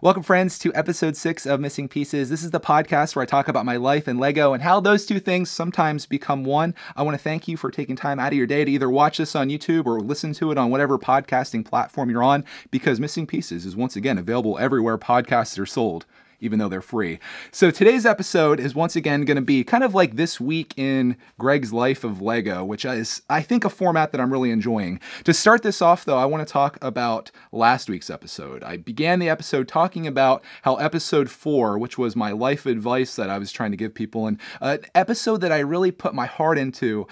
Welcome, friends, to episode 6 of Missing Pieces. This is the podcast where I talk about my life and Lego and how those two things sometimes become one. I want to thank you for taking time out of your day to either watch this on YouTube or listen to it on whatever podcasting platform you're on, because Missing Pieces is once again available everywhere podcasts are sold, even though they're free. So today's episode is once again going to be kind of like this week in Greg's life of Lego, which is, I think, a format that I'm really enjoying. To start this off, though, I want to talk about last week's episode. I began the episode talking about how episode 4, which was my life advice that I was trying to give people, and an episode that I really put my heart into,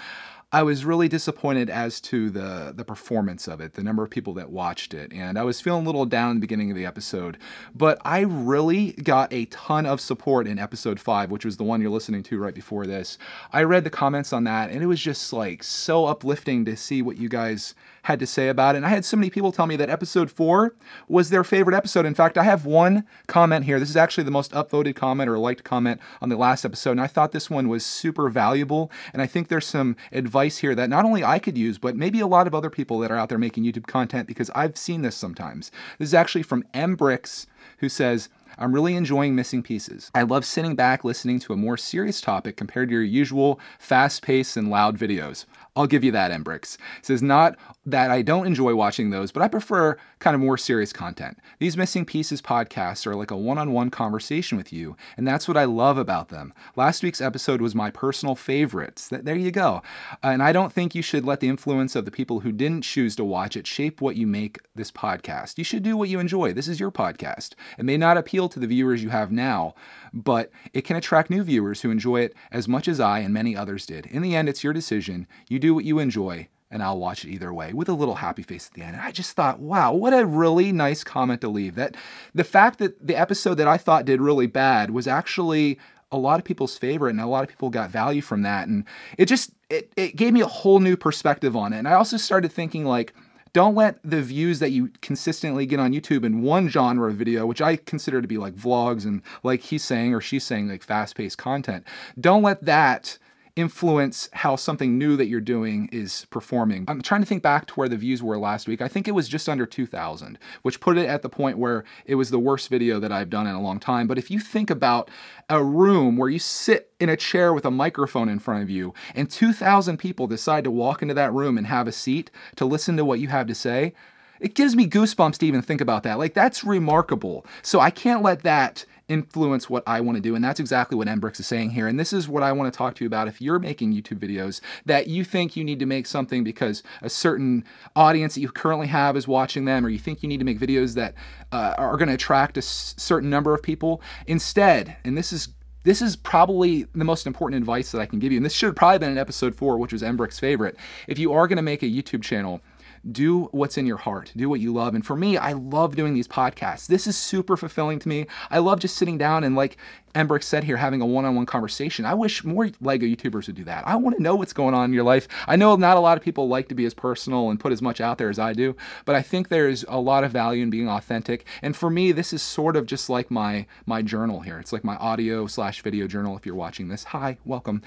I was really disappointed as to the performance of it, the number of people that watched it, and I was feeling a little down in the beginning of the episode, but I really got a ton of support in episode 5, which was the one you're listening to right before this. I read the comments on that, and it was just like so uplifting to see what you guys had to say about it, and I had so many people tell me that episode 4 was their favorite episode. In fact, I have one comment here. This is actually the most upvoted comment or liked comment on the last episode, and I thought this one was super valuable, and I think there's some advice here that not only I could use, but maybe a lot of other people that are out there making YouTube content, because I've seen this sometimes. This is actually from M Bricks, who says, "I'm really enjoying Missing Pieces. I love sitting back listening to a more serious topic compared to your usual fast-paced and loud videos." I'll give you that, M Bricks. It says, "Not that I don't enjoy watching those, but I prefer kind of more serious content. These Missing Pieces podcasts are like a one-on-one conversation with you, and that's what I love about them. Last week's episode was my personal favorites." There you go. And I don't think you should let the influence of the people who didn't choose to watch it shape what you make this podcast. You should do what you enjoy. This is your podcast. It may not appeal to the viewers you have now, but it can attract new viewers who enjoy it as much as I and many others did. In the end, it's your decision. You do what you enjoy, and I'll watch it either way," with a little happy face at the end. And I just thought, wow, what a really nice comment to leave. That the fact that the episode that I thought did really bad was actually a lot of people's favorite, and a lot of people got value from that. And it gave me a whole new perspective on it. And I also started thinking, like, don't let the views that you consistently get on YouTube in one genre of video, which I consider to be like vlogs and, like he's saying or she's saying, like fast-paced content, don't let that influence how something new that you're doing is performing. I'm trying to think back to where the views were last week. I think it was just under 2,000, which put it at the point where it was the worst video that I've done in a long time. But if you think about a room where you sit in a chair with a microphone in front of you and 2,000 people decide to walk into that room and have a seat to listen to what you have to say, it gives me goosebumps to even think about that. Like, that's remarkable. So I can't let that influence what I want to do, and that's exactly what M Bricks is saying here. And this is what I want to talk to you about. If you're making YouTube videos that you think you need to make something because a certain audience that you currently have is watching them, or you think you need to make videos that are going to attract a certain number of people, instead, and this is probably the most important advice that I can give you, and this should have probably been in episode 4, which was M Bricks' favorite. If you are going to make a YouTube channel, do what's in your heart. Do what you love. And for me, I love doing these podcasts. This is super fulfilling to me. I love just sitting down and, like M Bricks said here, having a one-on-one conversation. I wish more Lego YouTubers would do that. I want to know what's going on in your life. I know not a lot of people like to be as personal and put as much out there as I do, but I think there's a lot of value in being authentic. And for me, this is sort of just like my journal here. It's like my audio/video journal if you're watching this. Hi, welcome.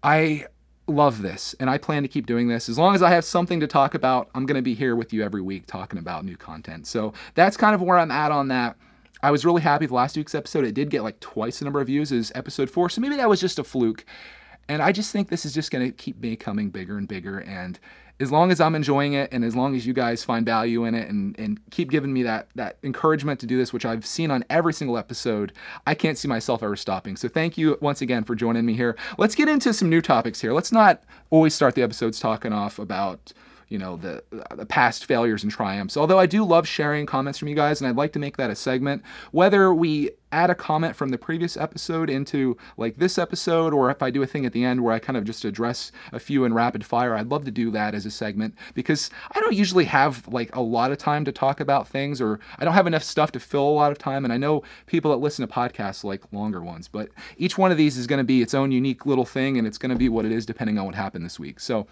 I love this, and I plan to keep doing this. As long as I have something to talk about, I'm going to be here with you every week talking about new content. So that's kind of where I'm at on that. I was really happy with last week's episode. It did get like twice the number of views as episode 4, so maybe that was just a fluke. And I just think this is just going to keep becoming bigger and bigger, and as long as I'm enjoying it, and as long as you guys find value in it and keep giving me that encouragement to do this, which I've seen on every single episode, I can't see myself ever stopping. So thank you once again for joining me here. Let's get into some new topics here. Let's not always start the episodes talking off about, you know, the past failures and triumphs. Although I do love sharing comments from you guys, and I'd like to make that a segment. Whether we add a comment from the previous episode into like this episode, or if I do a thing at the end where I kind of just address a few in rapid fire, I'd love to do that as a segment, because I don't usually have like a lot of time to talk about things, or I don't have enough stuff to fill a lot of time. And I know people that listen to podcasts like longer ones, but each one of these is going to be its own unique little thing, and it's going to be what it is depending on what happened this week. So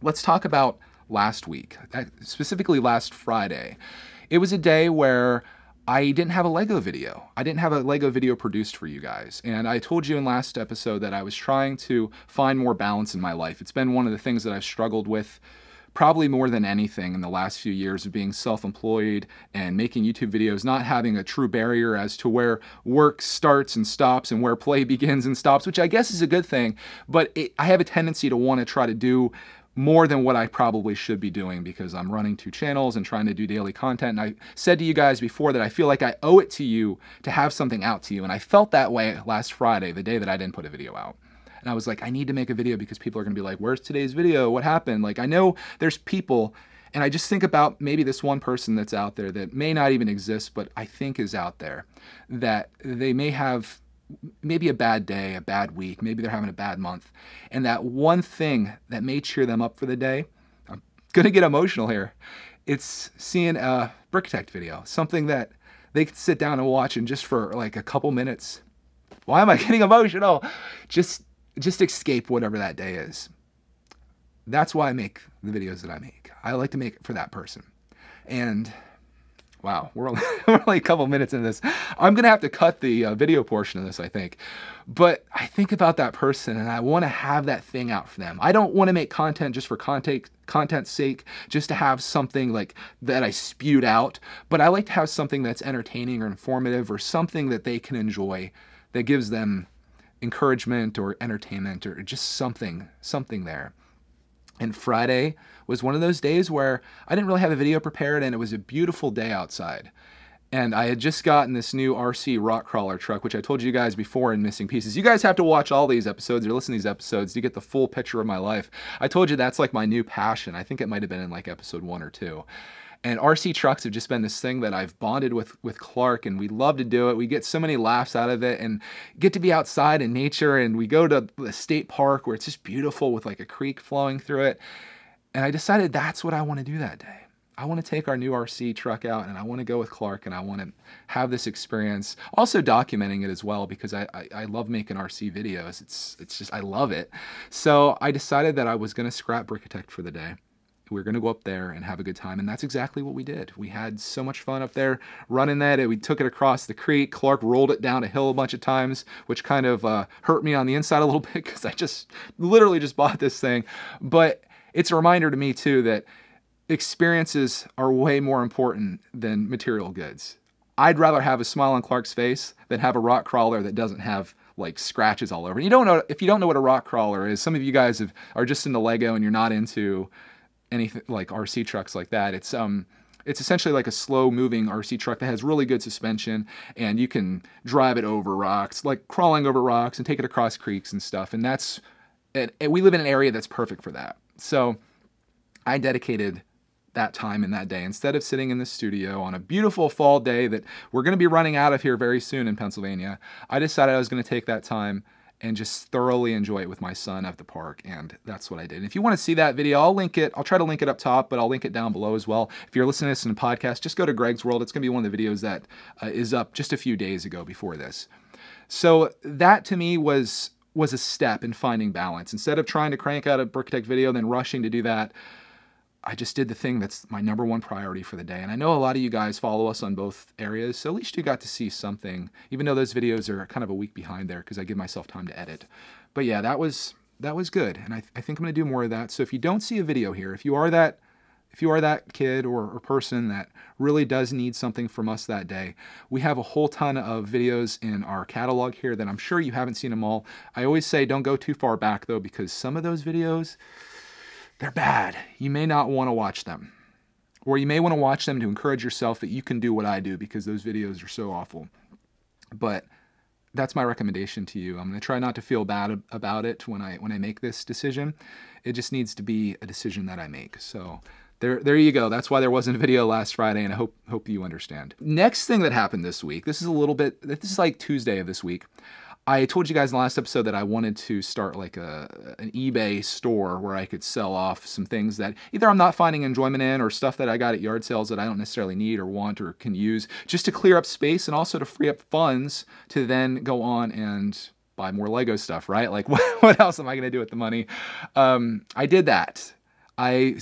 let's talk about last week, specifically last Friday. It was a day where I didn't have a Lego video. I didn't have a Lego video produced for you guys. And I told you in last episode that I was trying to find more balance in my life. It's been one of the things that I've struggled with probably more than anything in the last few years of being self-employed and making YouTube videos, not having a true barrier as to where work starts and stops and where play begins and stops, which I guess is a good thing, but I have a tendency to want to try to do more than what I probably should be doing because I'm running 2 channels and trying to do daily content. And I said to you guys before that I feel like I owe it to you to have something out to you. And I felt that way last Friday, the day that I didn't put a video out. And I was like, I need to make a video because people are going to be like, where's today's video? What happened? Like, I know there's people, and I just think about maybe this one person that's out there that may not even exist, but I think is out there, that they may have maybe a bad day, a bad week, maybe they're having a bad month. And that one thing that may cheer them up for the day, I'm going to get emotional here. It's seeing a brickitect video, something that they can sit down and watch and just for like a couple minutes. Why am I getting emotional? Just escape whatever that day is. That's why I make the videos that I make. I like to make it for that person. And wow, we're only a couple minutes into this. I'm going to have to cut the video portion of this, I think. But I think about that person and I want to have that thing out for them. I don't want to make content just for content's sake, just to have something like that I spewed out. But I like to have something that's entertaining or informative or something that they can enjoy that gives them encouragement or entertainment or just something there. And Friday was one of those days where I didn't really have a video prepared and it was a beautiful day outside. And I had just gotten this new RC rock crawler truck, which I told you guys before in Missing Pieces. You guys have to watch all these episodes or listen to these episodes to get the full picture of my life. I told you that's like my new passion. I think it might have been in like episode 1 or 2. And RC trucks have just been this thing that I've bonded with Clark, and we love to do it. We get so many laughs out of it and get to be outside in nature, and we go to the state park where it's just beautiful with like a creek flowing through it. And I decided that's what I want to do that day. I want to take our new RC truck out and I want to go with Clark and I want to have this experience. Also documenting it as well because I love making RC videos. It's just, I love it. So I decided that I was going to scrap Brickitect for the day. We were going to go up there and have a good time, and that's exactly what we did. We had so much fun up there running that. We took it across the creek. Clark rolled it down a hill a bunch of times, which kind of hurt me on the inside a little bit because I just literally just bought this thing. But it's a reminder to me, too, that experiences are way more important than material goods. I'd rather have a smile on Clark's face than have a rock crawler that doesn't have like scratches all over. You don't know, if you don't know what a rock crawler is, some of you guys are just into Lego and you're not into anything like RC trucks like that. It's essentially like a slow moving RC truck that has really good suspension, and you can drive it over rocks, like crawling over rocks and take it across creeks and stuff. And we live in an area that's perfect for that. So I dedicated that time in that day. Instead of sitting in the studio on a beautiful fall day that we're going to be running out of here very soon in Pennsylvania, I decided I was going to take that time and just thoroughly enjoy it with my son at the park, and that's what I did. And if you want to see that video, I'll link it. I'll try to link it up top, but I'll link it down below as well. If you're listening to this in a podcast, just go to Greg's World. It's going to be one of the videos that is up just a few days ago before this. So that to me was a step in finding balance. Instead of trying to crank out a Brickitect video and then rushing to do that, I just did the thing that's my #1 priority for the day. And I know a lot of you guys follow us on both areas, so at least you got to see something, even though those videos are kind of a week behind there because I give myself time to edit. But yeah, that was good. And I think I'm going to do more of that. So if you don't see a video here, if you are that kid or person that really does need something from us that day, we have a whole ton of videos in our catalog here that I'm sure you haven't seen them all. I always say don't go too far back though, because some of those videos, they're bad. You may not want to watch them. Or you may want to watch them to encourage yourself that you can do what I do because those videos are so awful. But that's my recommendation to you. I'm going to try not to feel bad about it when I make this decision. It just needs to be a decision that I make. So there you go. That's why there wasn't a video last Friday, and I hope you understand. Next thing that happened this week, this is like Tuesday of this week. I told you guys in the last episode that I wanted to start like an eBay store where I could sell off some things that either I'm not finding enjoyment in or stuff that I got at yard sales that I don't necessarily need or want or can use, just to clear up space and also to free up funds to then go on and buy more Lego stuff, right? Like what else am I going to do with the money? I did that. I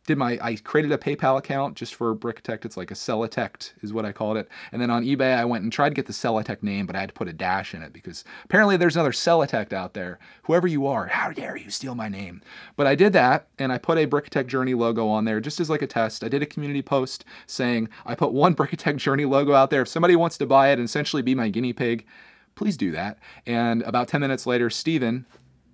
I created a PayPal account just for Brickitect. It's like a Sellitect is what I called it. And then on eBay, I went and tried to get the Sellitect name, but I had to put a dash in it because apparently there's another Sellitect out there. Whoever you are, how dare you steal my name? But I did that, and I put a Brickitect Journey logo on there just as like a test. I did a community post saying, I put one Brickitect Journey logo out there. If somebody wants to buy it and essentially be my guinea pig, please do that. And about 10 minutes later, Steven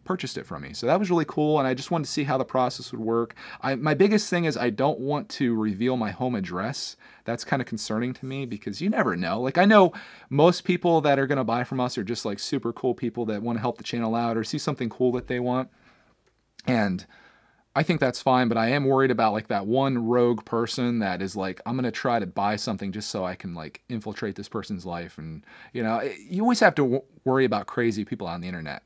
purchased it from me. So that was really cool, and I just wanted to see how the process would work. My biggest thing is I don't want to reveal my home address. That's kind of concerning to me because you never know. Like, I know most people that are going to buy from us are just like super cool people that want to help the channel out or see something cool that they want. And I think that's fine, but I am worried about like that one rogue person that is like, I'm going to try to buy something just so I can like infiltrate this person's life. And, you know, you always have to worry about crazy people on the internet.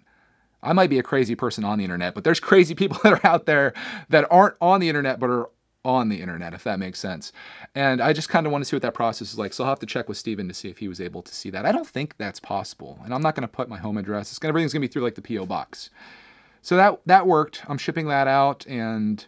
I might be a crazy person on the internet, but there's crazy people that are out there that aren't on the internet, but are on the internet, if that makes sense. And I just kind of want to see what that process is like. So I'll have to check with Steven to see if he was able to see that. I don't think that's possible. And I'm not going to put my home address. Everything's going to be through like the P.O. box. So that worked. I'm shipping that out, and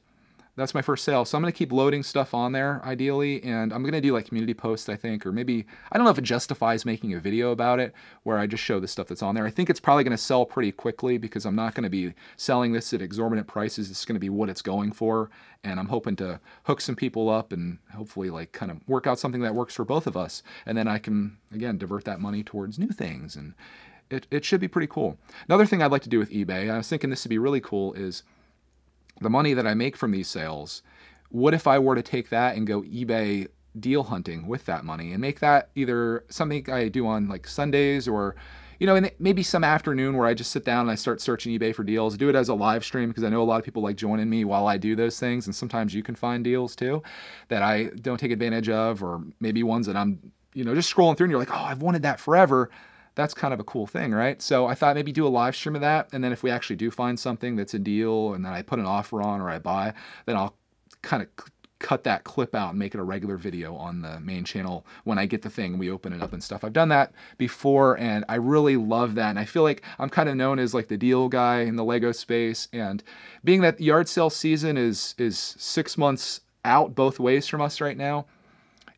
that's my first sale. So I'm going to keep loading stuff on there, ideally, and I'm going to do like community posts, I think, or maybe, I don't know if it justifies making a video about it, where I just show the stuff that's on there. I think it's probably going to sell pretty quickly because I'm not going to be selling this at exorbitant prices. It's going to be what it's going for, and I'm hoping to hook some people up and hopefully like kind of work out something that works for both of us, and then I can, again, divert that money towards new things, and it should be pretty cool. Another thing I'd like to do with eBay, I was thinking this would be really cool, is the money that I make from these sales, what if I were to take that and go eBay deal hunting with that money and make that either something I do on like Sundays or, you know, maybe some afternoon where I just sit down and I start searching eBay for deals, do it as a live stream because I know a lot of people like joining me while I do those things, and sometimes you can find deals too that I don't take advantage of, or maybe ones that I'm, you know, just scrolling through and you're like, oh, I've wanted that forever. That's kind of a cool thing, right? So I thought maybe do a live stream of that, and then if we actually do find something that's a deal and then I put an offer on or I buy, then I'll kind of cut that clip out and make it a regular video on the main channel when I get the thing, we open it up and stuff. I've done that before, and I really love that, and I feel like I'm kind of known as like the deal guy in the Lego space, and being that yard sale season is 6 months out both ways from us right now,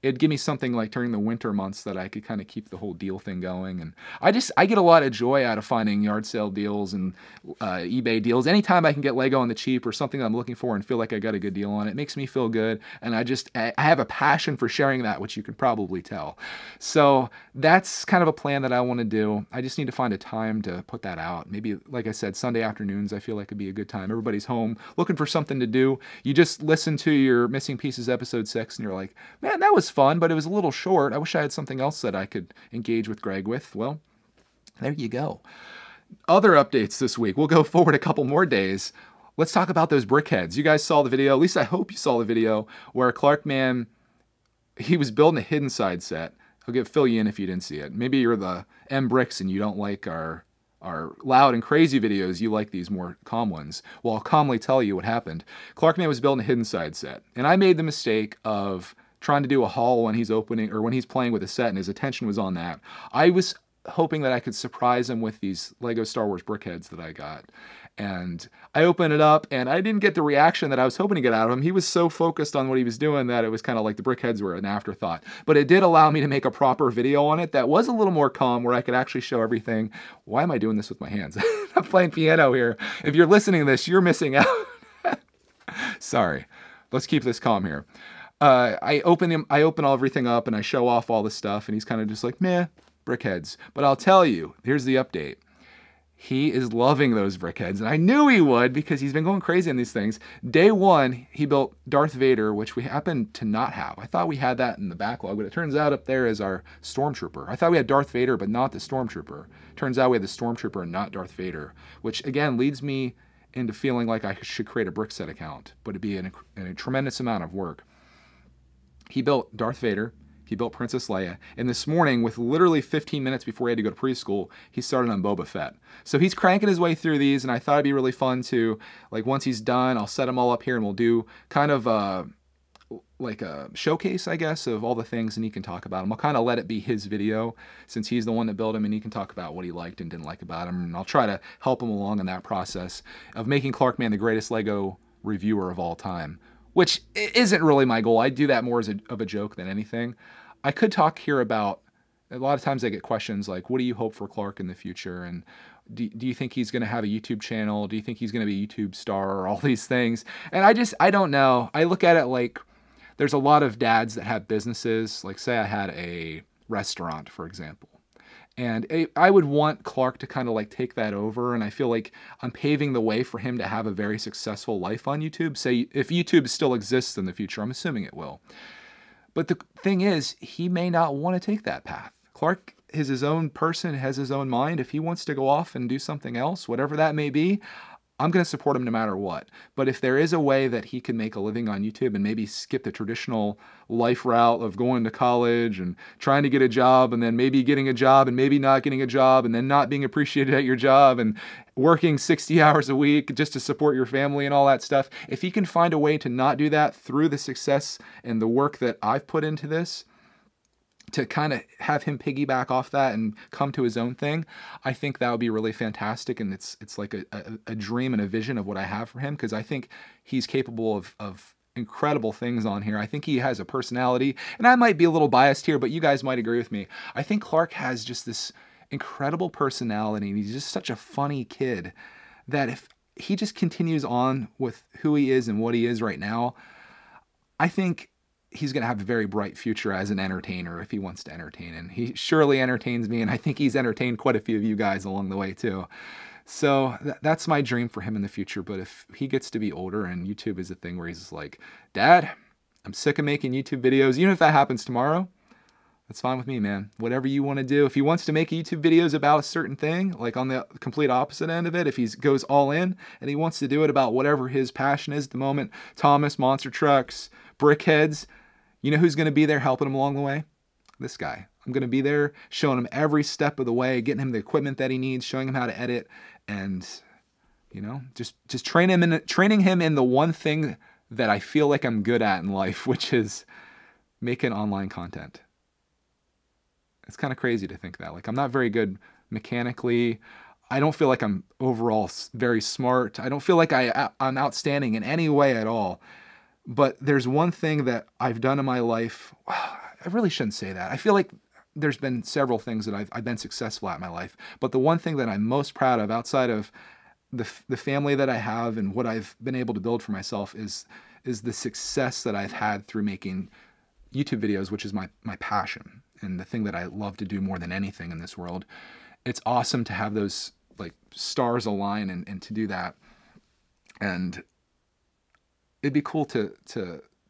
it'd give me something like during the winter months that I could kind of keep the whole deal thing going. And I get a lot of joy out of finding yard sale deals and eBay deals. Anytime I can get Lego on the cheap or something that I'm looking for and feel like I got a good deal on it, makes me feel good. And I have a passion for sharing that, which you can probably tell. So that's kind of a plan that I want to do. I just need to find a time to put that out. Maybe, like I said, Sunday afternoons, I feel like it'd be a good time. Everybody's home looking for something to do. You just listen to your Missing Pieces episode 6 and you're like, man, that was fun, but it was a little short. I wish I had something else that I could engage with Greg with. Well, there you go. Other updates this week. We'll go forward a couple more days. Let's talk about those Brickheadz. You guys saw the video, at least I hope you saw the video, where Clarkman, he was building a hidden side set. I'll fill you in if you didn't see it. Maybe you're the M Bricks and you don't like our loud and crazy videos, you like these more calm ones. Well, I'll calmly tell you what happened. Clarkman was building a hidden side set, and I made the mistake of trying to do a haul when he's opening or when he's playing with a set and his attention was on that. I was hoping that I could surprise him with these Lego Star Wars Brickheadz that I got. And I opened it up and I didn't get the reaction that I was hoping to get out of him. He was so focused on what he was doing that it was kind of like the Brickheadz were an afterthought. But it did allow me to make a proper video on it that was a little more calm, where I could actually show everything. Why am I doing this with my hands? I'm playing piano here. If you're listening to this, you're missing out. Sorry. Let's keep this calm here. I open everything up and I show off all the stuff, and he's kind of just like, meh, Brickheadz. But I'll tell you, here's the update. He is loving those Brickheadz, and I knew he would because he's been going crazy on these things. Day one, he built Darth Vader, which we happen to not have. I thought we had that in the backlog, but it turns out up there is our Stormtrooper. I thought we had Darth Vader, but not the Stormtrooper. Turns out we had the Stormtrooper and not Darth Vader, which again leads me into feeling like I should create a Brickset account, but it'd be a tremendous amount of work. He built Darth Vader, he built Princess Leia, and this morning, with literally 15 minutes before he had to go to preschool, he started on Boba Fett. So he's cranking his way through these, and I thought it'd be really fun to, like, once he's done, I'll set them all up here and we'll do kind of like a showcase, I guess, of all the things, and he can talk about them. I'll kind of let it be his video since he's the one that built him, and he can talk about what he liked and didn't like about him, and I'll try to help him along in that process of making Clarkman the greatest Lego reviewer of all time, which isn't really my goal. I do that more as of a joke than anything. I could talk here about, a lot of times I get questions like, what do you hope for Clark in the future? And do you think he's going to have a YouTube channel? Do you think he's going to be a YouTube star, or all these things? And I don't know. I look at it like, there's a lot of dads that have businesses. Like, say I had a restaurant, for example. And I would want Clark to kind of like take that over. And I feel like I'm paving the way for him to have a very successful life on YouTube. Say, if YouTube still exists in the future, I'm assuming it will. But the thing is, he may not want to take that path. Clark is his own person, has his own mind. If he wants to go off and do something else, whatever that may be, I'm going to support him no matter what. But if there is a way that he can make a living on YouTube and maybe skip the traditional life route of going to college and trying to get a job and then maybe getting a job and maybe not getting a job and then not being appreciated at your job and working 60 hours a week just to support your family and all that stuff, if he can find a way to not do that through the success and the work that I've put into this, to kind of have him piggyback off that and come to his own thing, I think that would be really fantastic. And it's like a dream and a vision of what I have for him, because I think he's capable of incredible things on here. I think he has a personality, and I might be a little biased here, but you guys might agree with me. I think Clark has just this incredible personality, and he's just such a funny kid that if he just continues on with who he is and what he is right now, I think he's going to have a very bright future as an entertainer if he wants to entertain. And he surely entertains me, and I think he's entertained quite a few of you guys along the way too. So that's my dream for him in the future. But if he gets to be older and YouTube is a thing where he's like, Dad, I'm sick of making YouTube videos, even if that happens tomorrow, that's fine with me, man. Whatever you want to do. If he wants to make YouTube videos about a certain thing, like on the complete opposite end of it, if he goes all in and he wants to do it about whatever his passion is at the moment, Thomas, monster trucks, Brickheadz, you know who's going to be there helping him along the way? This guy. I'm going to be there showing him every step of the way, getting him the equipment that he needs, showing him how to edit, and, you know, just training him in the one thing that I feel like I'm good at in life, which is making online content. It's kind of crazy to think that. Like, I'm not very good mechanically. I don't feel like I'm overall very smart. I don't feel like I'm outstanding in any way at all. But there's one thing that I've done in my life. I really shouldn't say that. I feel like there's been several things that I've been successful at in my life. But the one thing that I'm most proud of, outside of the family that I have and what I've been able to build for myself, is the success that I've had through making YouTube videos, which is my passion and the thing that I love to do more than anything in this world. It's awesome to have those like stars align and to do that. And it'd be cool to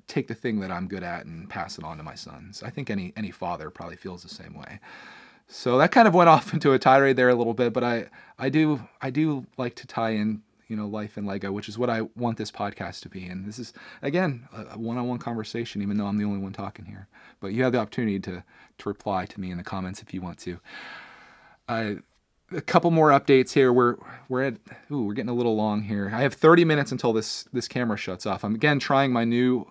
take the thing that I'm good at and pass it on to my sons. I think any father probably feels the same way. So that kind of went off into a tirade there a little bit, but I do like to tie in, you know, life and Lego, which is what I want this podcast to be. And this is, again, a one-on-one conversation, even though I'm the only one talking here. But you have the opportunity to reply to me in the comments if you want to. A couple more updates here. We're getting a little long here. I have 30 minutes until this camera shuts off. I'm again trying my new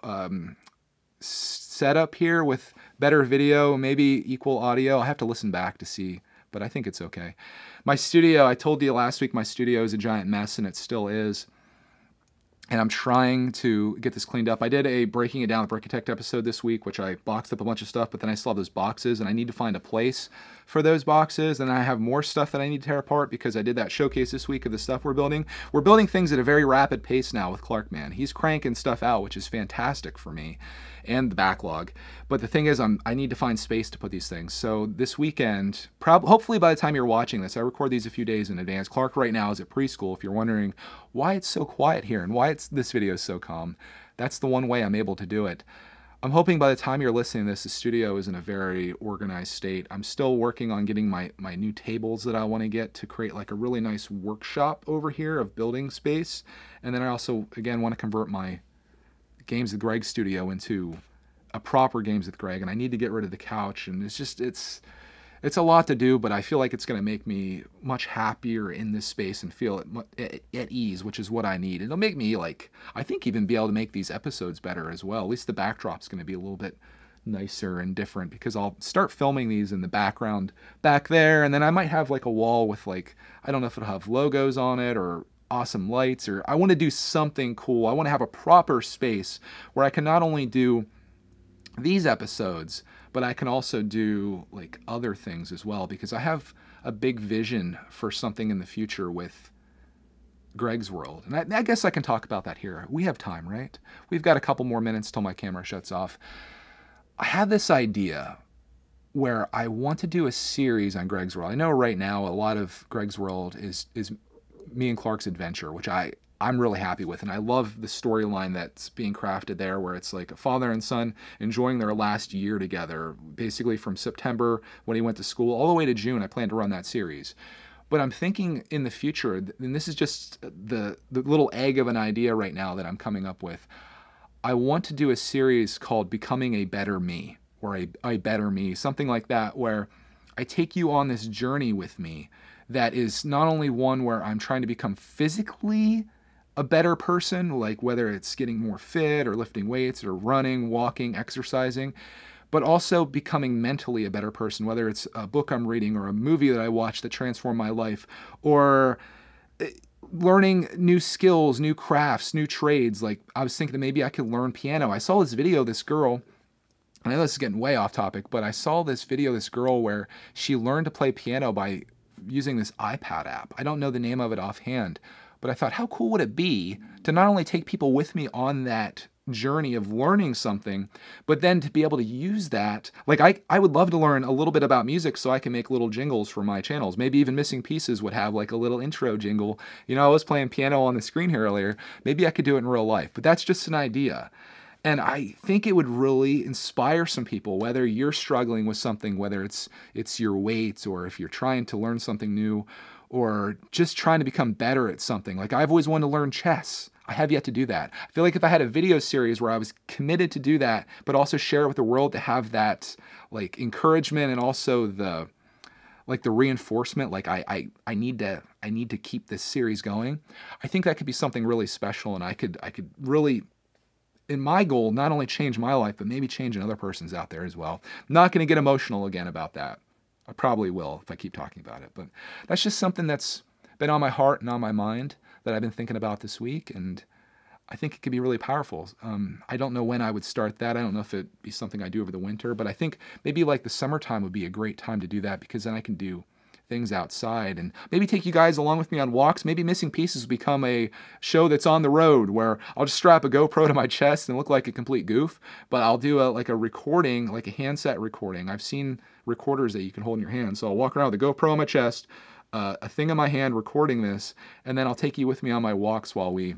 setup here with better video, maybe equal audio. I have to listen back to see, but I think it's okay. My studio, I told you last week, my studio is a giant mess, and it still is. And I'm trying to get this cleaned up. I did a Breaking It Down with Brickitect episode this week, which I boxed up a bunch of stuff, but then I still have those boxes, and I need to find a place for those boxes. And I have more stuff that I need to tear apart because I did that showcase this week of the stuff we're building. We're building things at a very rapid pace now with Clark, man. He's cranking stuff out, which is fantastic for me, and the backlog. But the thing is, I need to find space to put these things. So this weekend, hopefully by the time you're watching this, I record these a few days in advance. Clark right now is at preschool. If you're wondering why it's so quiet here and why this video is so calm, that's the one way I'm able to do it. I'm hoping by the time you're listening to this, the studio is in a very organized state. I'm still working on getting my new tables that I want to get to create like a really nice workshop over here of building space. And then I also, again, want to convert my Games with Greg studio into a proper Games with Greg, and I need to get rid of the couch, and it's a lot to do, but I feel like it's going to make me much happier in this space and feel at ease, which is what I need. It'll make me, like, I think even be able to make these episodes better as well. At least the backdrop's going to be a little bit nicer and different, because I'll start filming these in the background back there, and then I might have like a wall with, like, I don't know if it'll have logos on it, or awesome lights, or I want to do something cool. I want to have a proper space where I can not only do these episodes, but I can also do like other things as well, because I have a big vision for something in the future with Greg's World. And I guess I can talk about that here. We have time, right? We've got a couple more minutes till my camera shuts off. I have this idea where I want to do a series on Greg's World. I know right now a lot of Greg's World is me and Clark's adventure, which I'm really happy with. And I love the storyline that's being crafted there, where it's like a father and son enjoying their last year together, basically from September when he went to school all the way to June. I plan to run that series. But I'm thinking in the future, and this is just the little egg of an idea right now that I'm coming up with, I want to do a series called Becoming a Better Me, or a Better Me, something like that, where I take you on this journey with me that is not only one where I'm trying to become physically a better person, like whether it's getting more fit or lifting weights or running, walking, exercising, but also becoming mentally a better person, whether it's a book I'm reading or a movie that I watched that transformed my life, or learning new skills, new crafts, new trades. Like I was thinking that maybe I could learn piano. I saw this video of this girl, I know this is getting way off topic, but I saw this video of this girl where she learned to play piano by using this iPad app. I don't know the name of it offhand, but I thought, how cool would it be to not only take people with me on that journey of learning something, but then to be able to use that. Like I would love to learn a little bit about music so I can make little jingles for my channels. Maybe even Missing Pieces would have like a little intro jingle. You know, I was playing piano on the screen here earlier. Maybe I could do it in real life, but that's just an idea. And I think it would really inspire some people, whether you're struggling with something, whether it's your weights, or if you're trying to learn something new, or just trying to become better at something. Like I've always wanted to learn chess. I have yet to do that. I feel like if I had a video series where I was committed to do that, but also share it with the world to have that like encouragement and also the reinforcement, like I need to keep this series going. I think that could be something really special, and I could really, in my goal, not only change my life, but maybe change another person's out there as well. I'm not going to get emotional again about that. I probably will if I keep talking about it, but that's just something that's been on my heart and on my mind that I've been thinking about this week, and I think it could be really powerful. I don't know when I would start that. I don't know if it'd be something I do over the winter, but I think maybe like the summertime would be a great time to do that, because then I can do things outside and maybe take you guys along with me on walks. Maybe Missing Pieces will become a show that's on the road where I'll just strap a GoPro to my chest and look like a complete goof, but I'll do a recording, like a handset recording. I've seen recorders that you can hold in your hand, so I'll walk around with a GoPro on my chest, a thing in my hand recording this, and then I'll take you with me on my walks while we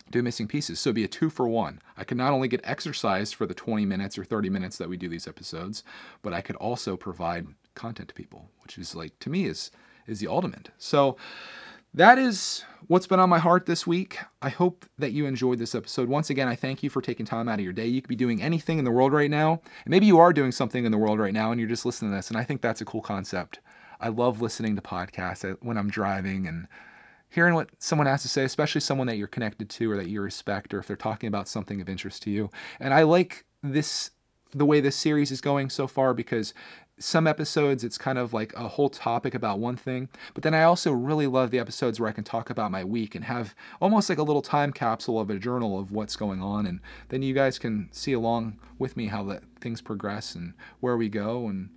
do Missing Pieces. So it'd be a 2-for-1. I could not only get exercise for the 20 minutes or 30 minutes that we do these episodes, but I could also provide content to people, which is like, to me, is the ultimate. So that is what's been on my heart this week. I hope that you enjoyed this episode. Once again, I thank you for taking time out of your day. You could be doing anything in the world right now, and maybe you are doing something in the world right now and you're just listening to this, and I think that's a cool concept. I love listening to podcasts when I'm driving and hearing what someone has to say, especially someone that you're connected to or that you respect, or if they're talking about something of interest to you. And I like the way this series is going so far, because some episodes, it's kind of like a whole topic about one thing. But then I also really love the episodes where I can talk about my week and have almost like a little time capsule of a journal of what's going on. And then you guys can see along with me how things progress and where we go. And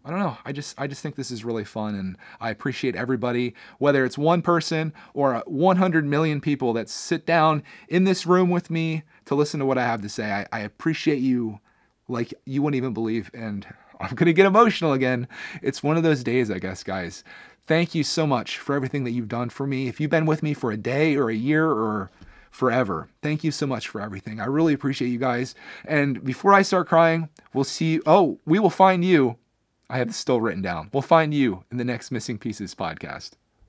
I don't know, I just think this is really fun, and I appreciate everybody, whether it's one person or 100 million people that sit down in this room with me to listen to what I have to say. I appreciate you like you wouldn't even believe, and I'm going to get emotional again. It's one of those days, I guess, guys. Thank you so much for everything that you've done for me. If you've been with me for a day or a year or forever, thank you so much for everything. I really appreciate you guys. And before I start crying, we will find you. I have this still written down. We'll find you in the next Missing Pieces podcast.